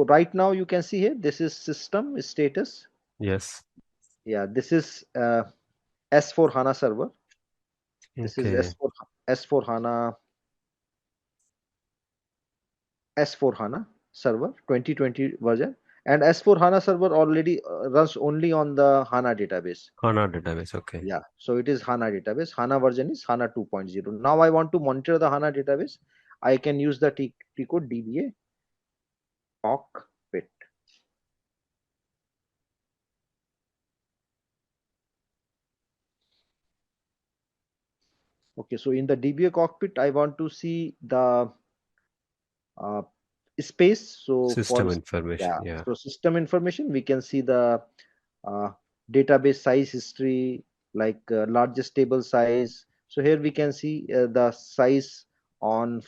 right now you can see here, this is system status. Yes. Yeah, this is S4 HANA server. This is Okay. S4 HANA S4 HANA server 2020 version, and S4 HANA server already runs only on the HANA database. HANA database. Okay. Yeah, so it is HANA database. HANA version is HANA 2.0. Now I want to monitor the HANA database. I can use the T code DBA Cockpit. Okay, so in the DBA Cockpit, I want to see the uh, space. So for, System information. yeah, Yeah. so system information, we can see the uh, database size history, like largest table size. So here we can see the size on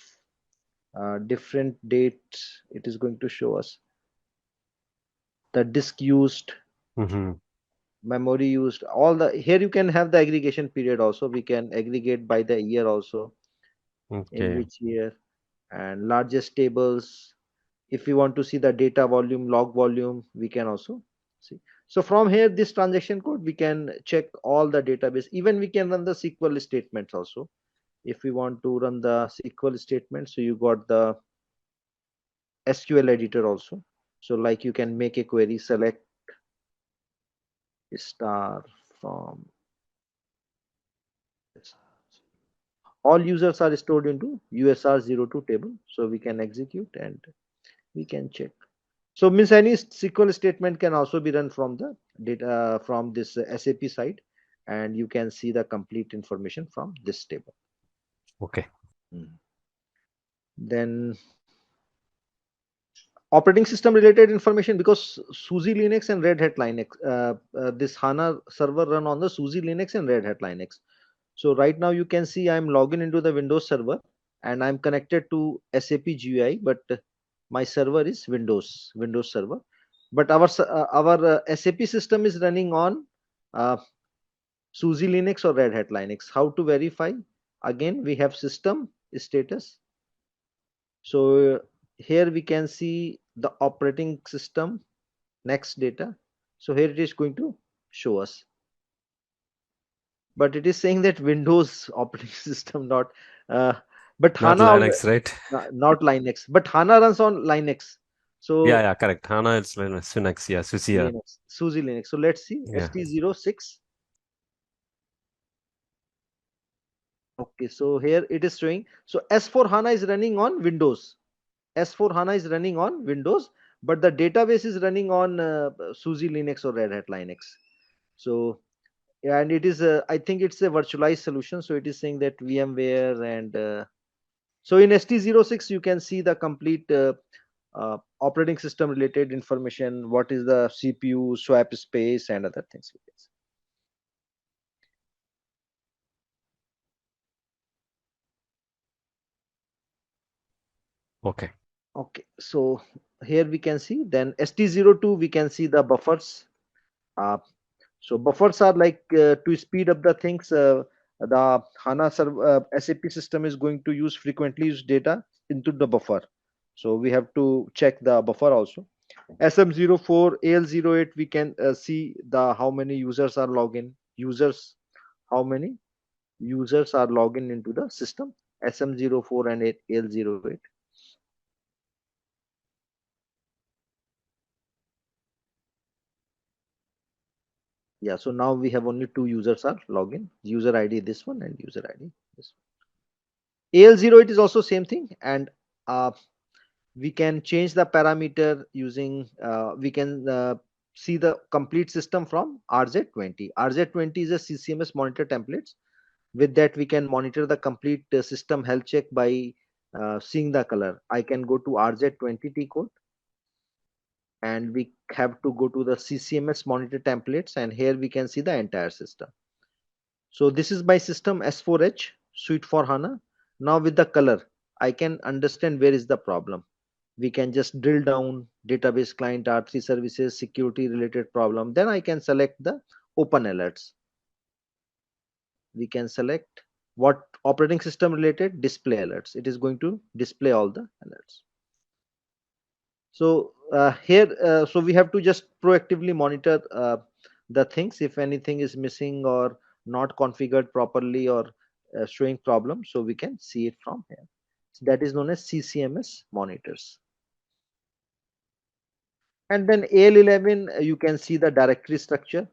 different dates. It is going to show us the disk used, Mm-hmm. memory used, all the, here you can have the aggregation period also. We can aggregate by the year also, in Okay. which year, and largest tables. If we want to see the data volume, log volume, we can also see. So from here, this transaction code, we can check all the database. Even we can run the SQL statements also. If we want to run the SQL statement, so you got the SQL editor also. So like you can make a query, select star from, all users are stored into USR02 table. So we can execute and we can check. So means any SQL statement can also be run from the data from this SAP side, and you can see the complete information from this table. Okay. Then operating system related information, because SUSE Linux and Red Hat Linux, this HANA server run on the SUSE Linux and Red Hat Linux. So right now you can see I'm logging into the Windows server and I'm connected to SAP GUI, but my server is Windows server. But our SAP system is running on uh, SUSE Linux or Red Hat Linux. How to verify? Again, we have system status. So here we can see the operating system next data. So here it is going to show us, but it is saying that Windows operating system, not uh, but Not HANA, Linux, right? not Linux, but HANA runs on Linux. Yeah, So yeah, correct. HANA is Linux, Linux, yeah, SUSE, yeah. Linux, SUSE Linux. So let's see Yeah. ST06. Okay, so here it is showing. So S4 HANA is running on Windows. S4 HANA is running on Windows, but the database is running on SUSE Linux or Red Hat Linux. So, and it is, I think it's a virtualized solution. So it is saying that VMware and so in ST06, you can see the complete operating system related information. What is the CPU, swap space, and other things. Okay. Okay, so here we can see, then ST02, we can see the buffers. Uh, so buffers are like to speed up the things. The HANA SAP system is going to use frequently used data into the buffer. So we have to check the buffer also. SM04, AL08, we can see the how many users are login. Users, how many users are logging into the system. SM04 and AL08. Yeah, so now we have only two users are login. User ID this one and user ID this one. AL08 is also same thing, and uh, we can change the parameter using we can see the complete system from RZ20. RZ20 is a CCMS monitor templates. With that, we can monitor the complete system health check by seeing the color. I can go to RZ20 T code, and we have to go to the CCMS monitor templates, and here we can see the entire system. So this is my system S4H suite for HANA. Now with the color, I can understand where is the problem. We can just drill down database client R3 services, security related problem. Then I can select the open alerts. We can select what operating system related display alerts. It is going to display all the alerts. So here, so we have to just proactively monitor the things if anything is missing or not configured properly or showing problems, so we can see it from here. So that is known as CCMS monitors. And then AL11, you can see the directory structure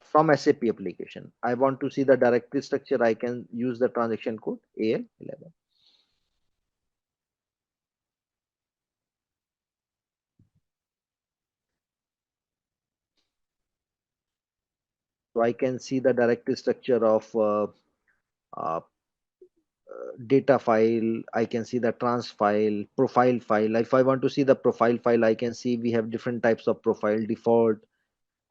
from SAP application. I want to see the directory structure, I can use the transaction code AL11. So I can see the directory structure of uh, data file. I can see the trans file, profile file. If I want to see the profile file, I can see we have different types of profile: default,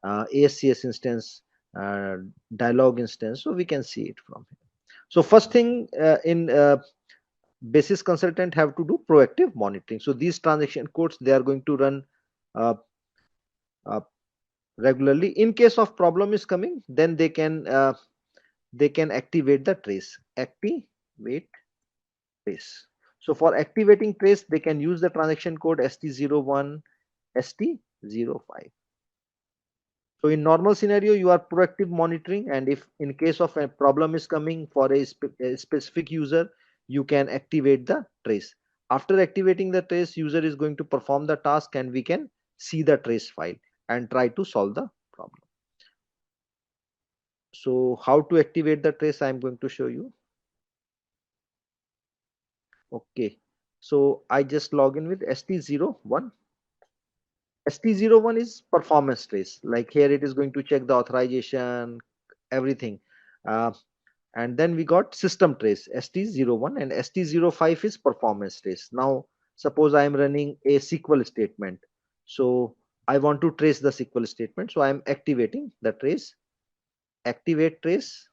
ASCS instance, uh, dialog instance. So we can see it from here. So first thing in basis consultant have to do proactive monitoring. So these transaction codes, they are going to run uh, uh, regularly. In case of problem is coming, then they can activate the trace. Activate trace. So for activating trace, they can use the transaction code ST01, ST05. So in normal scenario, you are proactive monitoring, and if in case of a problem is coming for a specific user, you can activate the trace. After activating the trace, user is going to perform the task, and we can see the trace file and try to solve the problem. So how to activate the trace, I am going to show you. Okay. So I just log in with ST01. ST01 is performance trace. Like here, it is going to check the authorization, everything. Uh, and then we got system trace ST01, and ST05 is performance trace. Now, suppose I am running a SQL statement. So I want to trace the SQL statement. So I am activating the trace. Activate trace.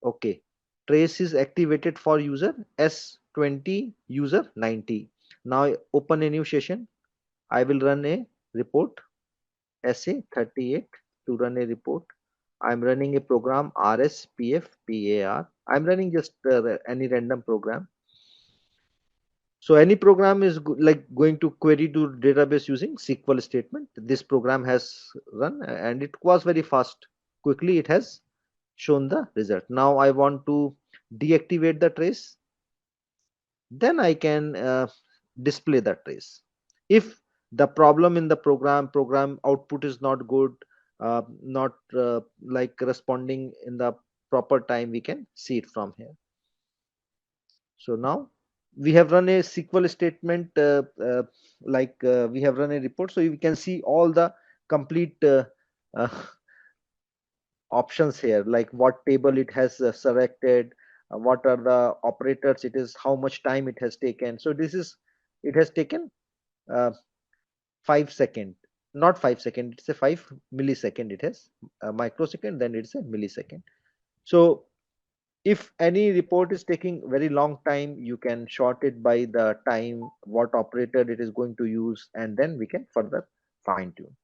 Okay. Trace is activated for user S20 user 90. Now open a new session. I will run a report SA38 to run a report. I'm running a program RSPFPAR. I'm running just any random program. So any program is like going to query to database using SQL statement. This program has run and it was very fast. Quickly it has shown the result. Now I want to deactivate the trace. Then I can display the trace. If the problem in the program output is not good, not like responding in the proper time, we can see it from here. So now we have run a SQL statement, we have run a report, so you can see all the complete uh, options here, like what table it has selected, what are the operators it is, how much time it has taken. So this is, it has taken uh, 5 second, not 5 second, it's a 5 millisecond. It has a microsecond, then it's a millisecond. So if any report is taking very long time, you can short it by the time, what operator it is going to use, and then we can further fine tune.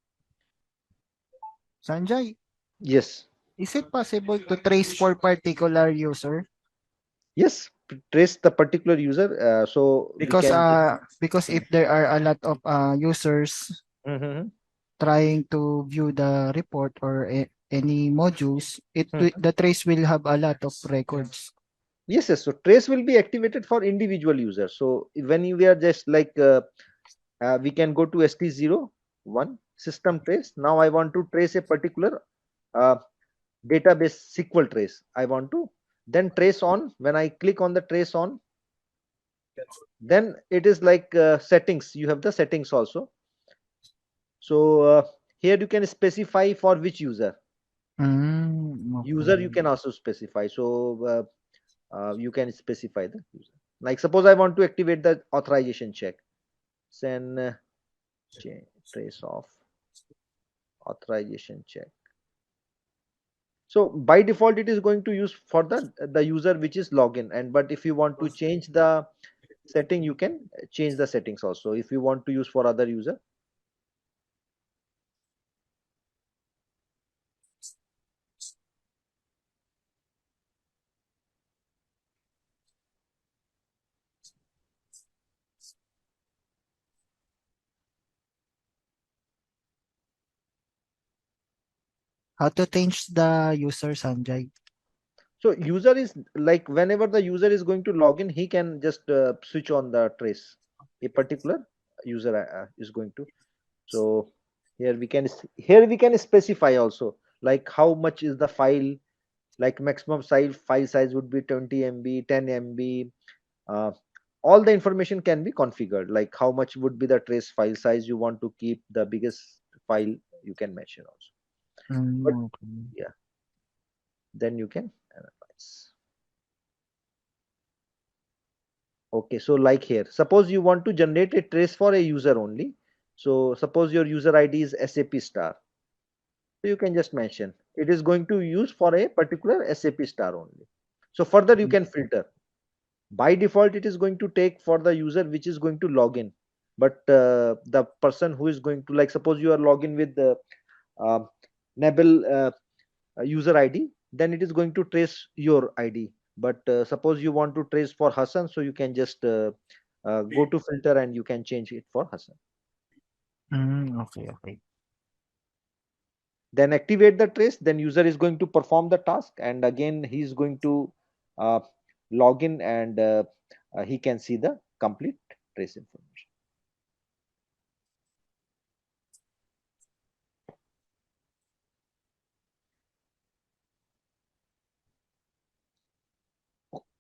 Sanjay, Yes. is it possible to trace for particular user? Yes, trace the particular user, so we can just. Because if there are a lot of users Mhm, trying to view the report or any modules, mhm. the trace will have a lot of records. Yes, yes. So trace will be activated for individual users. So when we are just like we can go to ST01 system trace. Now I want to trace a particular uh, database SQL trace. I want to then trace on. When I click on the trace on, then it is like settings. You have the settings also. So here you can specify for which user. User you Okay. can also specify. So you can specify the user. Like suppose I want to activate the authorization check. Send trace of authorization check. So by default, it is going to use for the user which is login. And but if you want to change the setting, you can change the settings also. If you want to use for other user. How to change the user, Sanjay? So user is like whenever the user is going to log in, he can just switch on the trace. A particular user is going to. So here we can specify also like how much is the file, like maximum file size would be 20 MB, 10 MB. Uh, all the information can be configured, like how much would be the trace file size you want to keep, the biggest file you can mention also. But Okay. yeah, then you can analyze. Okay, so like here, suppose you want to generate a trace for a user only. So suppose your user ID is SAP star. So you can just mention it is going to use for a particular SAP star only. So further you can filter. By default, it is going to take for the user which is going to log in. But the person who is going to, like suppose you are login with the uh, Nabil user ID, then it is going to trace your ID. But suppose you want to trace for Hassan, so you can just go to filter and you can change it for Hassan. Okay, okay. Then activate the trace, then user is going to perform the task, and again he is going to uh, log in, and he can see the complete trace information.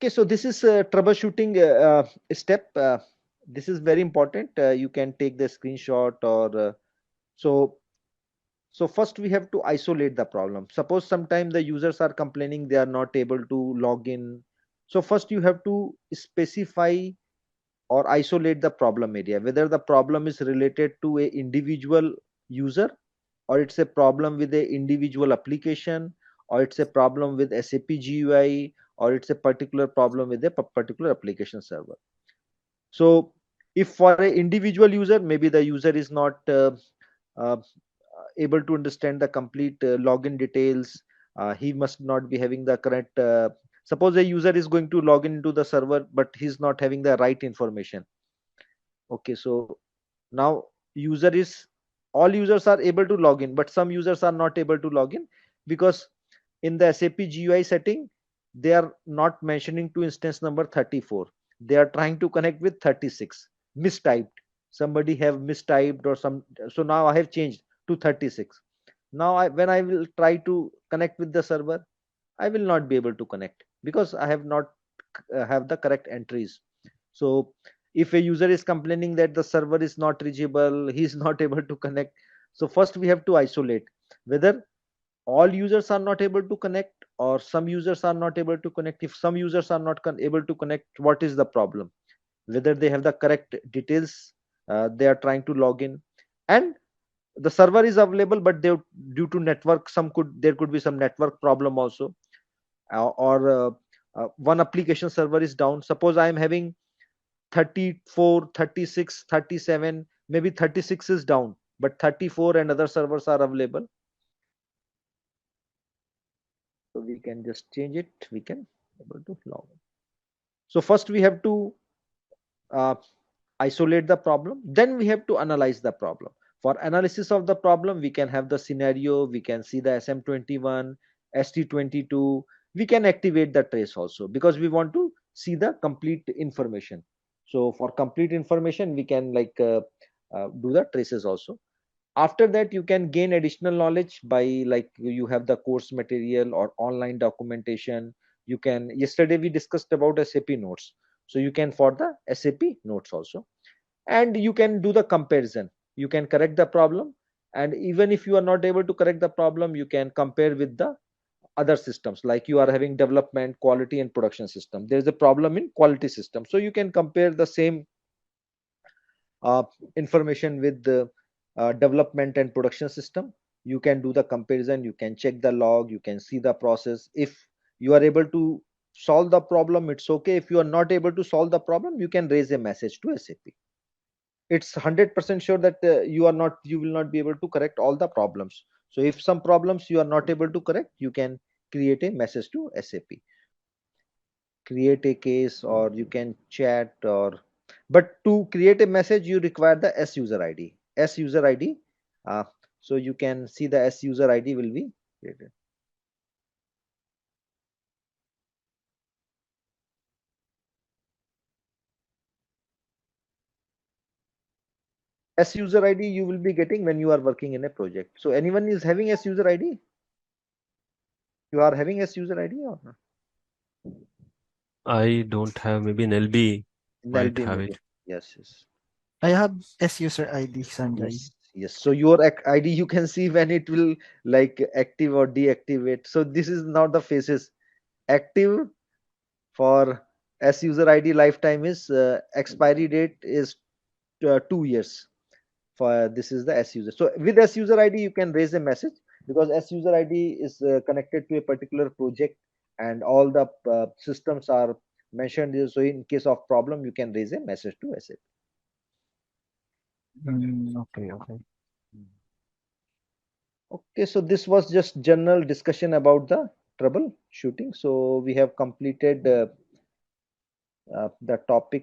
Okay, so this is a troubleshooting step. This is very important. You can take the screenshot or so. So first we have to isolate the problem. Suppose sometime the users are complaining they are not able to log in. So first you have to specify or isolate the problem area, whether the problem is related to a individual user, or it's a problem with a individual application, or it's a problem with SAP GUI, or it's a particular problem with a particular application server. So if for an individual user, maybe the user is not uh, able to understand the complete login details, he must not be having the correct suppose a user is going to log into the server but he's not having the right information. Okay, so now user is all users are able to log in, but some users are not able to log in because in the SAP GUI setting they are not mentioning to instance number 34. They are trying to connect with 36. Mistyped. Somebody have mistyped or some. So now I have changed to 36. Now when I will try to connect with the server, I will not be able to connect because I have not have the correct entries. So if a user is complaining that the server is not reachable, he is not able to connect. So first we have to isolate whether all users are not able to connect or some users are not able to connect. If some users are not able to connect, what is the problem? Whether they have the correct details, they are trying to log in, and the server is available, but they, due to network, there could be some network problem also, or one application server is down. Suppose I am having 34, 36, 37, maybe 36 is down, but 34 and other servers are available. So we can just change it. We can able to log in. So first we have to uh, isolate the problem. Then we have to analyze the problem. For analysis of the problem, we can have the scenario. We can see the SM21, ST22. We can activate the trace also because we want to see the complete information. So for complete information, we can like do the traces also. After that you can gain additional knowledge by like you have the course material or online documentation. You can, yesterday we discussed about SAP notes, so you can for the SAP notes also, and you can do the comparison. You can correct the problem, and even if you are not able to correct the problem, you can compare with the other systems, like you are having development, quality and production system. There is a problem in quality system, so you can compare the same uh, information with the development and production system. You can do the comparison, you can check the log, you can see the process. If you are able to solve the problem, it's okay. If you are not able to solve the problem, you can raise a message to SAP. It's 100% sure that you will not be able to correct all the problems. So if some problems you are not able to correct, you can create a message to SAP, create a case, or you can chat, or but to create a message you require the S user ID. S user ID. uh, so you can see the S user ID will be created. S user ID you will be getting when you are working in a project. So anyone is having S user ID? You are having S user ID or not? I don't have, maybe an LB In might LB have maybe. it. Yes, yes. I have S user ID, Sanjay. Yes. So your ID you can see when it will like active or deactivate. So this is not the phases. Active for S user ID lifetime is expiry date is 2 years. For this is the S user. So with S user ID you can raise a message because S user ID is connected to a particular project and all the systems are mentioned here. So in case of problem you can raise a message to SAP. Okay, okay. Okay, so this was just general discussion about the troubleshooting. So we have completed the topics